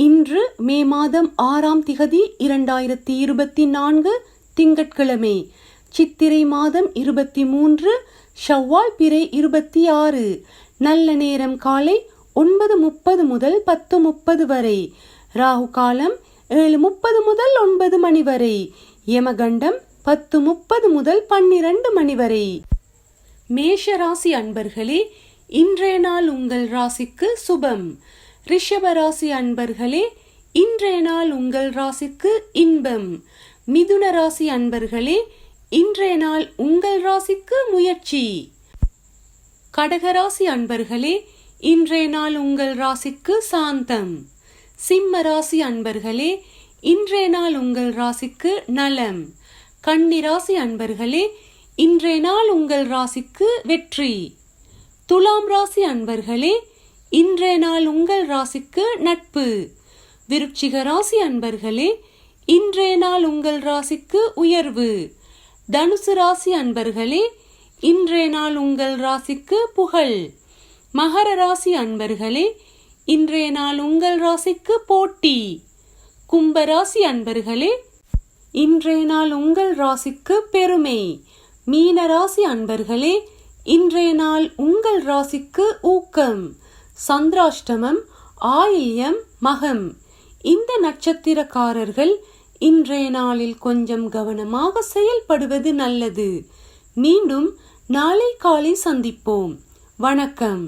இன்று மே மாதம் 6ஆம் திகதி 2024 திங்கட்கிழமை. சித்திரை மாதம் 23, ஷவ்வால் பிறை 26. நல்ல நேரம் காலை 9:30 முதல் 10:30 வரை. ராகு காலம் 7:30 முதல் 9 மணி வரை. யமகண்டம் 10:30 முதல் 12 மணி வரை. மேஷ ராசி அன்பர்களே, இன்றைய நாள் உங்கள் ராசிக்கு சுபம். ரிஷப ராசி அன்பர்களே, இன்றைய நாள் உங்கள் ராசிக்கு இன்பம். மிதுன ராசி அன்பர்களே, இன்றைய நாள் உங்கள் ராசிக்கு முயற்சி. கடகராசி அன்பர்களே, இன்றைய நாள் உங்கள் ராசிக்கு சாந்தம். சிம்ம ராசி அன்பர்களே, இன்றைய நாள் உங்கள் ராசிக்கு நலம். கன்னிராசி அன்பர்களே, இன்றைய நாள் உங்கள் ராசிக்கு வெற்றி. துலாம் ராசி அன்பர்களே, இன்றைய நாள் உங்கள் ராசிக்கு நட்பு. விருச்சிக ராசி அன்பர்களே, இன்றைய நாள் உங்கள் ராசிக்கு உயர்வு. தனுசு ராசி அன்பர்களே, இன்றைய நாள் உங்கள் ராசிக்கு புகழ். மகர ராசி அன்பர்களே, இன்றைய நாள் உங்கள் ராசிக்கு போட்டி. கும்பராசி அன்பர்களே, இன்றைய நாள் உங்கள் ராசிக்கு பெருமை. மீன ராசி அன்பர்களே, இன்றைய நாள் உங்கள் ராசிக்கு ஊக்கம். சந்திராஷ்டமம், ஆயில்யம், மகம் இந்த நட்சத்திரக்காரர்கள் இன்றைய நாளில் கொஞ்சம் கவனமாக செயல்படுவது நல்லது. மீண்டும் நாளை காலை சந்திப்போம். வணக்கம்.